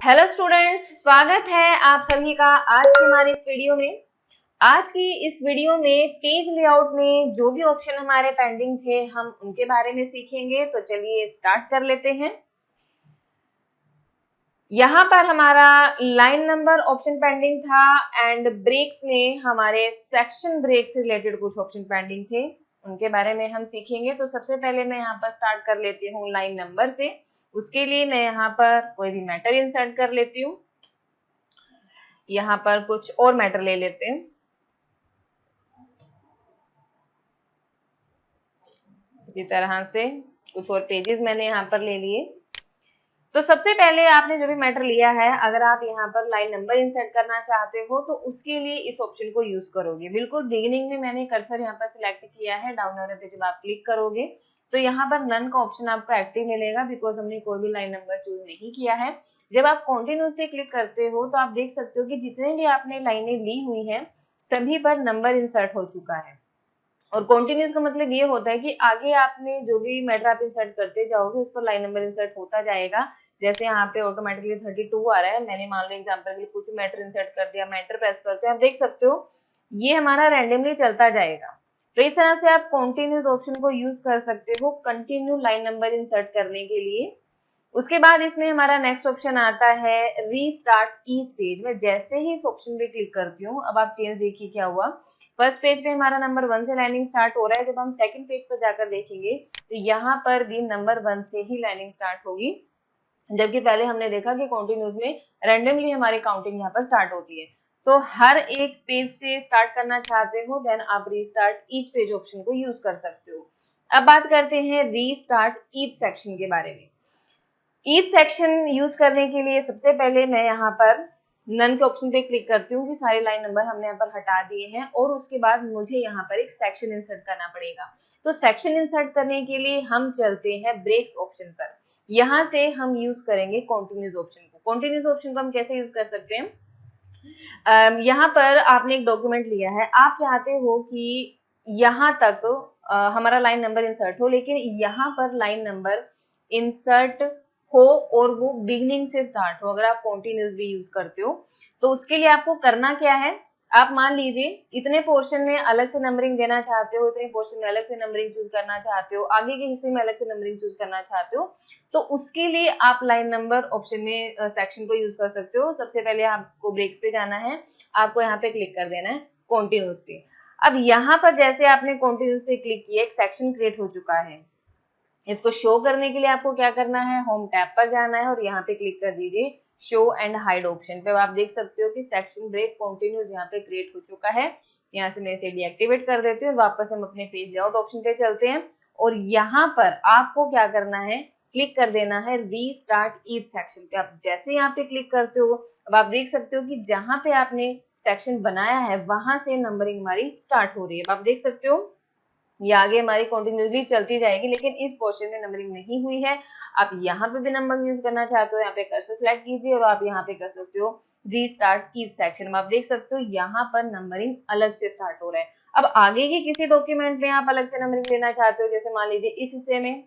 Hello students, स्वागत है आप सभी का आज की हमारी इस वीडियो में। आज की इस वीडियो में पेज लेआउट में जो भी ऑप्शन हमारे पेंडिंग थे हम उनके बारे में सीखेंगे। तो चलिए स्टार्ट कर लेते हैं। यहाँ पर हमारा लाइन नंबर ऑप्शन पेंडिंग था एंड ब्रेक्स में हमारे सेक्शन ब्रेक से रिलेटेड कुछ ऑप्शन पेंडिंग थे, उनके बारे में हम सीखेंगे। तो सबसे पहले मैं यहाँ पर स्टार्ट कर लेती हूँ लाइन नंबर से। उसके लिए मैं यहाँ पर कोई भी मैटर इंसर्ट कर लेती हूँ। यहाँ पर कुछ और मैटर ले लेते हैं। इसी तरह से कुछ और पेजेस मैंने यहाँ पर ले लिए। तो सबसे पहले आपने जो भी मैटर लिया है, अगर आप यहाँ पर लाइन नंबर इंसर्ट करना चाहते हो तो उसके लिए इस ऑप्शन को यूज करोगे। बिल्कुल बिगिनिंग में मैंने कर्सर यहाँ पर सिलेक्ट किया है, डाउन एरो पे जब आप क्लिक करोगे तो यहाँ पर नन का ऑप्शन आपको एक्टिव मिलेगा बिकॉज हमने कोई भी लाइन नंबर चूज नहीं किया है। जब आप कॉन्टिन्यूस पे क्लिक करते हो तो आप देख सकते हो कि जितने भी आपने लाइनें ली हुई है सभी पर नंबर इंसर्ट हो चुका है। और कॉन्टिन्यूस का मतलब ये होता है कि आगे आपने जो भी मैटर आप इंसर्ट करते जाओगे उस पर लाइन नंबर इंसर्ट होता जाएगा। जैसे यहाँ पे ऑटोमेटिकली 32 आ रहा है, मैंने मान लो एग्जांपल के लिए कुछ मैटर इंसर्ट कर दिया, मैटर प्रेस करते हो, आप देख सकते हो ये हमारा रैंडमली चलता जाएगा। तो इस तरह से आप कॉन्टिन्यूस ऑप्शन को यूज कर सकते हो कंटिन्यू लाइन नंबर इंसर्ट करने के लिए। उसके बाद इसमें हमारा नेक्स्ट ऑप्शन आता है रीस्टार्ट ईच पेज। मैं जैसे ही इस ऑप्शन पे क्लिक करती हूँ, अब आप चेंज देखिए क्या हुआ। फर्स्ट पेज पे हमारा नंबर 1 से लाइनिंग स्टार्ट हो रहा है। जब हम सेकंड पेज पर जाकर देखेंगे तो यहाँ पर भी नंबर 1 से ही लाइनिंग स्टार्ट होगी, जबकि पहले हमने देखा कि कॉन्टिन्यूस में रैंडमली हमारी काउंटिंग यहाँ पर स्टार्ट होती है। तो हर एक पेज से स्टार्ट करना चाहते हो देन आप रीस्टार्ट ईच पेज ऑप्शन को यूज कर सकते हो। अब बात करते हैं रीस्टार्ट ईच सेक्शन के बारे में। ईच सेक्शन यूज करने के लिए सबसे पहले मैं यहाँ पर नन के ऑप्शन पे क्लिक करती हूँ कि सारे लाइन नंबर हमने यहाँ पर हटा दिए हैं और उसके बाद मुझे यहाँ पर एक सेक्शन इंसर्ट करना पड़ेगा। तो सेक्शन इंसर्ट करने के लिए हम चलते हैं ब्रेक्स ऑप्शन पर। यहाँ से हम यूज करेंगे कॉन्टिन्यूस ऑप्शन को। कॉन्टिन्यूस ऑप्शन को हम कैसे यूज कर सकते हैं, यहाँ पर आपने एक डॉक्यूमेंट लिया है, आप चाहते हो कि यहाँ तक हमारा लाइन नंबर इंसर्ट हो, लेकिन यहाँ पर लाइन नंबर इंसर्ट हो और वो बिगनिंग से स्टार्ट हो। अगर आप कॉन्टिन्यूस भी यूज करते हो तो उसके लिए आपको करना क्या है, आप मान लीजिए इतने पोर्शन में अलग से नंबरिंग देना चाहते हो, इतने पोर्शन में अलग से नंबरिंग चूज करना चाहते हो, आगे के हिस्से में अलग से नंबरिंग चूज करना चाहते हो, तो उसके लिए आप लाइन नंबर ऑप्शन में सेक्शन को यूज कर सकते हो। सबसे पहले आपको ब्रेक्स पे जाना है, आपको यहाँ पे क्लिक कर देना है कॉन्टिन्यूस पे। अब यहाँ पर जैसे आपने कॉन्टिन्यूस पे क्लिक किया एक सेक्शन क्रिएट हो चुका है। इसको शो करने के लिए आपको क्या करना है, होम टैब पर जाना है और यहाँ पे क्लिक कर दीजिए शो एंड हाइड ऑप्शन पे। आप देख सकते हो कि सेक्शन ब्रेक कॉन्टिन्यूस यहाँ पे क्रिएट हो चुका है। यहाँ से मैं इसे डीएक्टिवेट कर देती हूँ, वापस हम अपने पेज लेआउट ऑप्शन पे चलते हैं और यहाँ पर आपको क्या करना है, क्लिक कर देना है रीस्टार्ट ईच सेक्शन पे। आप जैसे यहाँ पे क्लिक करते हो अब आप देख सकते हो कि जहां पे आपने सेक्शन बनाया है वहां से नंबरिंग हमारी स्टार्ट हो रही है। आप देख सकते हो ये आगे हमारी कंटिन्यूसली चलती जाएगी, लेकिन इस पोर्शन में नंबरिंग नहीं हुई है। आप यहाँ पे भी नंबर यूज करना चाहते हो, यहाँ पे कर्सर सेलेक्ट कीजिए और आप यहाँ पे कर सकते हो रीस्टार्ट ईच सेक्शन में। आप देख सकते हो यहाँ पर नंबरिंग अलग से स्टार्ट हो रहा है। अब आगे के किसी डॉक्यूमेंट में आप अलग से नंबरिंग लेना चाहते हो, जैसे मान लीजिए इस हिस्से में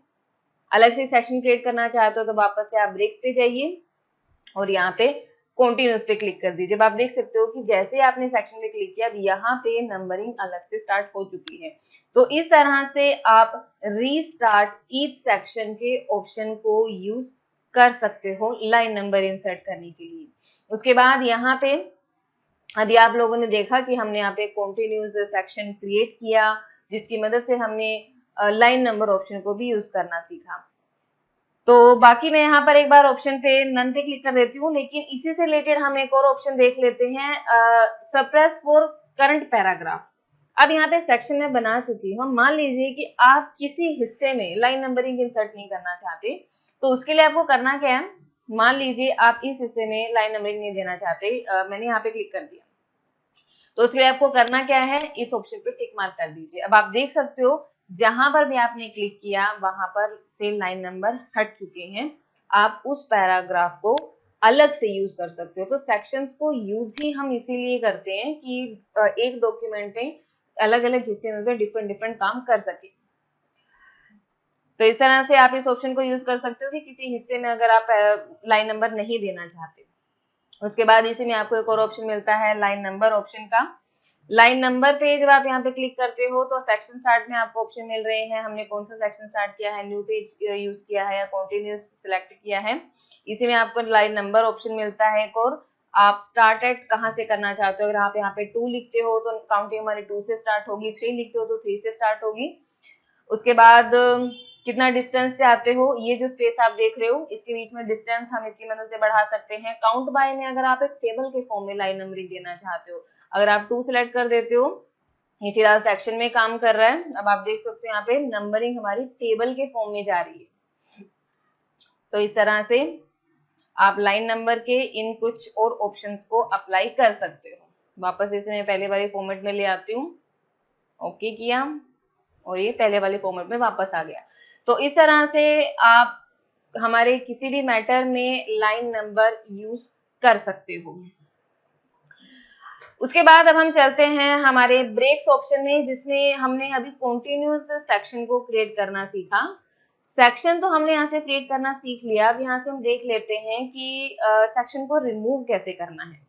अलग से सेक्शन क्रिएट करना चाहते हो, तो वापस से आप ब्रेक्स पे जाइए और यहाँ पे कॉन्टिन्यूस पे क्लिक कर दीजिए। आप देख सकते हो कि जैसे आपने सेक्शन पे क्लिक किया अब यहाँ पे नंबरिंग अलग से स्टार्ट हो चुकी है। तो इस तरह से आप रीस्टार्ट ईच सेक्शन के ऑप्शन को यूज कर सकते हो लाइन नंबर इंसर्ट करने के लिए। उसके बाद यहाँ पे अभी आप लोगों ने देखा कि हमने यहाँ पे कॉन्टिन्यूस सेक्शन क्रिएट किया जिसकी मदद से हमने लाइन नंबर ऑप्शन को भी यूज करना सीखा। तो बाकी मैं यहाँ पर एक बार ऑप्शन पे नन पे क्लिक कर देती हूँ, लेकिन इसी से रिलेटेड हम एक और ऑप्शन देख लेते हैं सप्रेस फॉर करंट पैराग्राफ। अब यहाँ पे सेक्शन में बना चुकी हूँ, मान लीजिए कि आप किसी हिस्से में लाइन नंबरिंग इंसर्ट नहीं करना चाहते, तो उसके लिए आपको करना क्या है, मान लीजिए आप इस हिस्से में लाइन नंबरिंग नहीं देना चाहते, मैंने यहाँ पे क्लिक कर दिया, तो उसके लिए आपको करना क्या है, इस ऑप्शन पे टिक मार्क कर दीजिए। अब आप देख सकते हो जहां पर भी आपने क्लिक किया वहां पर से लाइन नंबर हट चुके हैं। आप उस पैराग्राफ को अलग से यूज कर सकते हो। तो सेक्शंस को यूज ही हम इसीलिए करते हैं कि एक डॉक्यूमेंट में अलग अलग हिस्से में डिफरेंट डिफरेंट काम कर सके। तो इस तरह से आप इस ऑप्शन को यूज कर सकते हो कि किसी हिस्से में अगर आप लाइन नंबर नहीं देना चाहते। उसके बाद इसी में आपको एक और ऑप्शन मिलता है लाइन नंबर ऑप्शन का। लाइन नंबर पे जब आप यहाँ पे क्लिक करते हो तो सेक्शन स्टार्ट में आपको ऑप्शन मिल रहे हैं, हमने कौन सा सेक्शन स्टार्ट किया है, न्यू पेज यूज किया है या कॉन्टिन्यूस सिलेक्ट किया है। इसी में आपको लाइन नंबर ऑप्शन मिलता है एक और, आप स्टार्ट एट कहाँ से करना चाहते हो। अगर आप यहाँ पे 2 लिखते हो तो काउंटिंग हमारी 2 से स्टार्ट होगी, 3 लिखते हो तो 3 से स्टार्ट होगी। उसके बाद कितना डिस्टेंस चाहते हो, ये जो स्पेस आप देख रहे हो इसके बीच में डिस्टेंस हम इसकी मदद से बढ़ा सकते हैं। काउंट बाय में अगर आप एक टेबल के फॉर्म में लाइन नंबरिंग देना चाहते हो, अगर आप 2 सिलेक्ट कर देते हो, ये फिलहाल सेक्शन में काम कर रहा है, अब आप देख सकते हो यहाँ पे नंबरिंग हमारी टेबल के फॉर्म में जा रही है। तो इस तरह से आप लाइन नंबर के इन कुछ और ऑप्शंस को अप्लाई कर सकते हो। वापस इसे मैं पहले वाले फॉर्मेट में ले आती हूँ, ओके किया और ये पहले वाले फॉर्मेट में वापस आ गया। तो इस तरह से आप हमारे किसी भी मैटर में लाइन नंबर यूज कर सकते हो। उसके बाद अब हम चलते हैं हमारे ब्रेक्स ऑप्शन में, जिसमें हमने अभी कॉन्टिन्यूस सेक्शन को क्रिएट करना सीखा। सेक्शन तो हमने यहाँ से क्रिएट करना सीख लिया, अब यहाँ से हम देख लेते हैं कि सेक्शन को रिमूव कैसे करना है।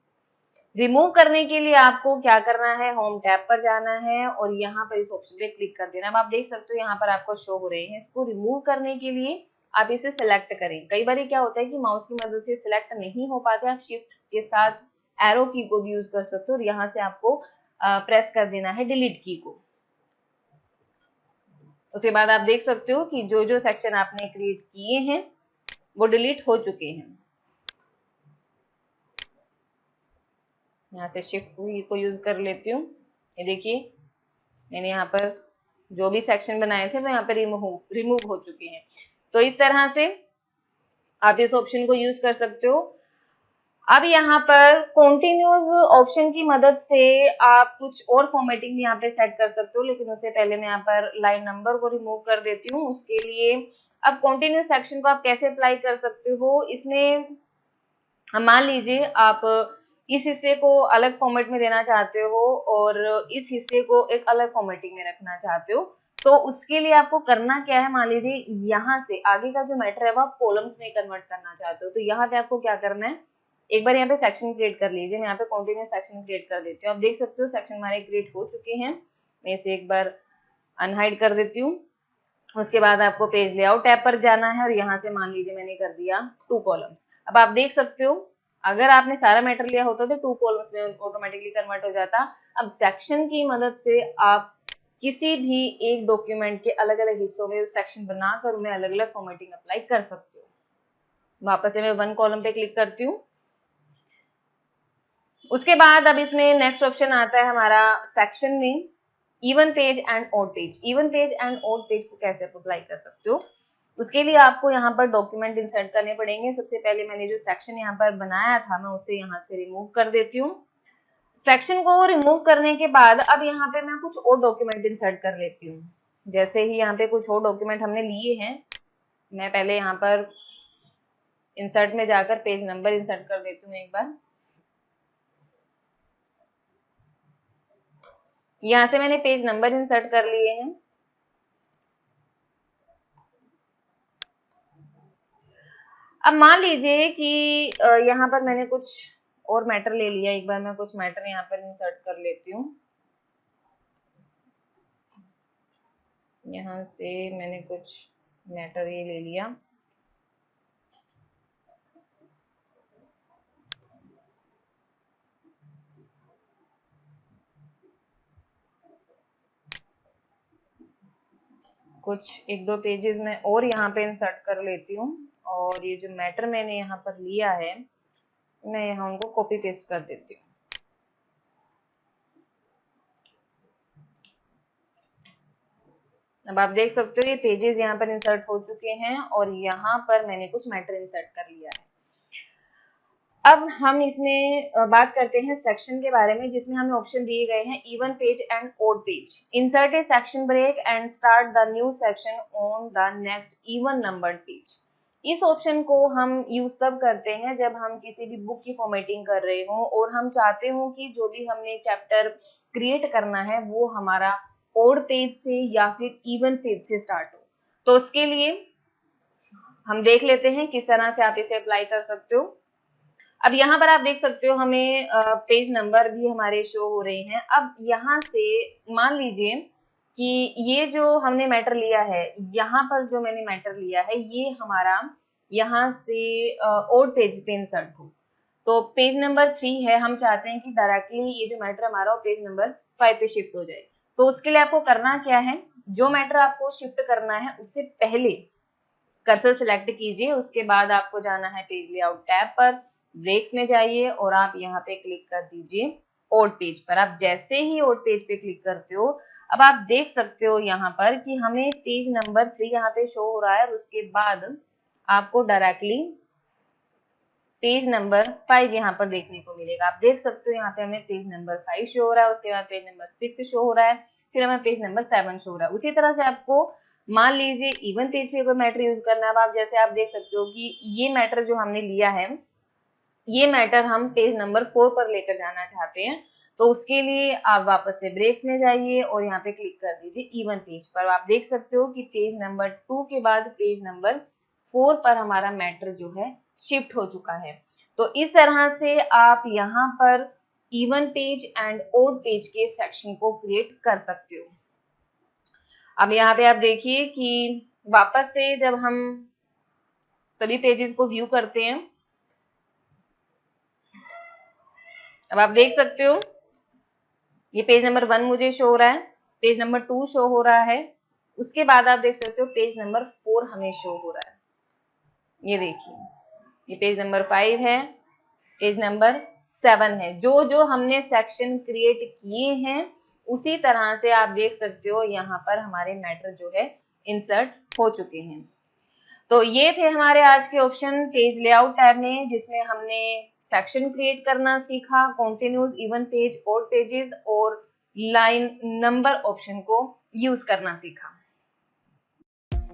रिमूव करने के लिए आपको क्या करना है, होम टैब पर जाना है और यहाँ पर इस ऑप्शन पे क्लिक कर देना। अब आप देख सकते हो यहाँ पर आपको शो हो रहे हैं। इसको रिमूव करने के लिए आप इसे सिलेक्ट करें। कई बार क्या होता है कि माउस की मदद से सिलेक्ट नहीं हो पाता, आप शिफ्ट के साथ एरो की को भी यूज कर सकते हो और यहाँ से आपको प्रेस कर देना है डिलीट की को। उसके बाद आप देख सकते हो कि जो जो सेक्शन आपने क्रिएट किए हैं वो डिलीट हो चुके हैं। यहाँ से शिफ्ट को यूज कर लेती हूँ। ये देखिए मैंने यहाँ पर जो भी सेक्शन बनाए थे वो यहाँ पर रिमूव हो चुके हैं। तो इस तरह से आप इस ऑप्शन को यूज कर सकते हो। अब यहाँ पर कॉन्टिन्यूस ऑप्शन की मदद से आप कुछ और फॉर्मेटिंग यहाँ पे सेट कर सकते हो, लेकिन उससे पहले मैं यहाँ पर लाइन नंबर को रिमूव कर देती हूँ। उसके लिए अब कॉन्टिन्यूस सेक्शन को आप कैसे अप्लाई कर सकते हो, इसमें मान लीजिए आप इस हिस्से को अलग फॉर्मेट में देना चाहते हो और इस हिस्से को एक अलग फॉर्मेटिंग में रखना चाहते हो, तो उसके लिए आपको करना क्या है, मान लीजिए यहाँ से आगे का जो मैटर है वो आप कॉलम्स में कन्वर्ट करना चाहते हो, तो यहाँ पे आपको क्या करना है, एक बार यहाँ पे सेक्शन क्रिएट कर लीजिए। मैं यहाँ पे कॉन्टिन्यूस सेक्शन क्रिएट कर देती हूँ। आप देख सकते हो सेक्शन हमारे क्रिएट हो चुके हैं। मैं इसे एक बार अनहाइड कर देती हूँ। उसके बाद आपको पेज लेआउट टैब पर जाना है और यहाँ से मान लीजिए मैंने कर दिया 2 कॉलम्स। अब आप देख सकते हो अगर आपने सारा मैटर लिया होता तो 2 कॉलम्स में ऑटोमेटिकली कन्वर्ट हो जाता। अब सेक्शन की मदद से आप किसी भी एक डॉक्यूमेंट के अलग अलग हिस्सों में सेक्शन बनाकर उन्हें अलग अलग फॉर्मेटिंग अप्लाई कर सकते हो। वापस से मैं 1 कॉलम पे क्लिक करती हूँ। उसके बाद अब इसमें नेक्स्ट ऑप्शन आता है हमारा सेक्शन में even page and odd page. Even page and odd page को कैसे अप्लाई कर सकते हो, उसके लिए आपको यहाँ पर डॉक्यूमेंट इंसर्ट करने पड़ेंगे। सबसे पहले मैंने जो सेक्शन यहाँ पर बनाया था मैं उसे यहाँ से रिमूव कर देती हूँ। सेक्शन को रिमूव करने के बाद अब यहाँ पे मैं कुछ और डॉक्यूमेंट इंसर्ट कर लेती हूँ। जैसे ही यहाँ पे कुछ और डॉक्यूमेंट हमने लिए हैं, मैं पहले यहाँ पर इंसर्ट में जाकर पेज नंबर इंसर्ट कर देती हूँ एक बार। यहाँ से मैंने पेज नंबर इंसर्ट कर लिए हैं। अब मान लीजिए कि यहाँ पर मैंने कुछ और मैटर ले लिया। एक बार मैं कुछ मैटर यहाँ पर इंसर्ट कर लेती हूँ। यहाँ से मैंने कुछ मैटर ये ले लिया। कुछ 1-2 पेजेस में और यहाँ पे इंसर्ट कर लेती हूँ और ये जो मैटर मैंने यहाँ पर लिया है मैं यहाँ उनको कॉपी पेस्ट कर देती हूँ। अब आप देख सकते हो ये पेजेस यहाँ पर इंसर्ट हो चुके हैं और यहाँ पर मैंने कुछ मैटर इंसर्ट कर लिया है। अब हम इसमें बात करते हैं सेक्शन के बारे में, जिसमें हमें ऑप्शन दिए गए हैं even page and odd page. Insert a section break and start the new section on the next even numbered page. इस ऑप्शन को हम यूज तब करते हैं जब हम किसी भी बुक की फॉर्मेटिंग कर रहे हो और हम चाहते हो कि जो भी हमने चैप्टर क्रिएट करना है वो हमारा ऑड पेज से या फिर इवन पेज से स्टार्ट हो। तो उसके लिए हम देख लेते हैं किस तरह से आप इसे अप्लाई कर सकते हो। अब यहाँ पर आप देख सकते हो हमें पेज नंबर भी हमारे शो हो रहे हैं। अब यहाँ से मान लीजिए कि ये जो हमने मैटर लिया है, यहाँ पर जो मैंने मैटर लिया है ये हमारा यहाँ से ओड पेज पे इंसर्ट हो। तो पेज नंबर 3 है, हम चाहते हैं कि डायरेक्टली ये जो मैटर हमारा वो पेज नंबर 5 पे शिफ्ट हो जाए। तो उसके लिए आपको करना क्या है, जो मैटर आपको शिफ्ट करना है उससे पहले कर्सर सिलेक्ट कीजिए, उसके बाद आपको जाना है पेज लेआउट टैब पर, ब्रेक्स में जाइए और आप यहाँ पे क्लिक कर दीजिए ओड पेज पर। आप जैसे ही ओड पेज पे क्लिक करते हो, अब आप देख सकते हो यहाँ पर कि हमें पेज नंबर 3 यहाँ पे शो हो रहा है और उसके बाद आपको डायरेक्टली पेज नंबर 5 यहाँ पर देखने को मिलेगा। आप देख सकते हो यहाँ पे हमें पेज नंबर 5 शो हो रहा है, उसके बाद पेज नंबर 6 शो हो रहा है, फिर हमें पेज नंबर 7 शो हो रहा है। उसी तरह से आपको मान लीजिए इवन पेज पे कोई मैटर यूज करना है, अब आप जैसे आप देख सकते हो कि ये मैटर जो हमने लिया है, ये मैटर हम पेज नंबर 4 पर लेकर जाना चाहते हैं। तो उसके लिए आप वापस से ब्रेक्स में जाइए और यहाँ पे क्लिक कर दीजिए इवन पेज पर। आप देख सकते हो कि पेज नंबर 2 के बाद पेज नंबर 4 पर हमारा मैटर जो है शिफ्ट हो चुका है। तो इस तरह से आप यहाँ पर even page and odd page के सेक्शन को क्रिएट कर सकते हो। अब यहाँ पे आप देखिए कि वापस से जब हम सभी पेजेस को व्यू करते हैं, अब आप देख सकते हो ये पेज नंबर 1 मुझे शो हो रहा है, पेज नंबर 2 शो हो रहा है, उसके बाद आप देख सकते हो पेज नंबर 4 हमें शो हो रहा है। ये देखिए ये पेज नंबर 5 है, पेज नंबर 7 है। जो जो हमने सेक्शन क्रिएट किए हैं उसी तरह से आप देख सकते हो यहाँ पर हमारे मैटर जो है इंसर्ट हो चुके हैं। तो ये थे हमारे आज के ऑप्शन पेज लेआउट टैब में, जिसमें हमने सेक्शन क्रिएट करना सीखा, continuous, even page, odd pages और लाइन नंबर ऑप्शन को यूज करना सीखा।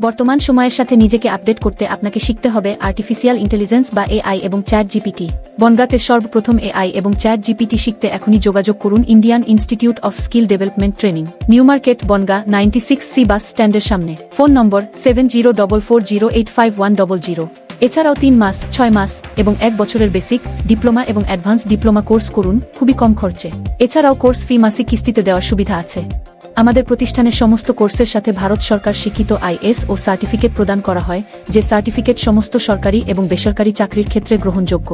বর্তমান সময়ের সাথে নিজেকে আপডেট করতে আপনাকে শিখতে হবে আর্টিফিশিয়াল ইন্টেলিজেন্স বা এআই এবং চ্যাট জিপিটি। বনগাঁতে সর্বপ্রথম এআই এবং চ্যাট জিপিটি শিখতে এখনই যোগাযোগ করুন Indian Institute of Skill Development training, new market, Bangaon, 96C bus স্ট্যান্ডের সামনে। Phone number 7044085100। এছাড়াও 3 মাস, 6 মাস এবং 1 বছরের বেসিক, ডিপ্লোমা এবং অ্যাডভান্স ডিপ্লোমা কোর্স করুন খুবই কম খরচে। এছাড়াও কোর্স ফি মাসিক কিস্তিতে দেওয়ার সুবিধা আছে। আমাদের প্রতিষ্ঠানের সমস্ত কোর্সের সাথে ভারত সরকার স্বীকৃত ISO সার্টিফিকেট প্রদান করা হয়, যে সার্টিফিকেট সমস্ত সরকারি এবং বেসরকারি চাকরির ক্ষেত্রে গ্রহণযোগ্য।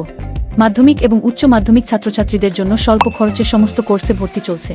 মাধ্যমিক এবং উচ্চ মাধ্যমিক ছাত্রছাত্রীদের জন্য স্বল্প খরচে সমস্ত কোর্সে ভর্তি চলছে।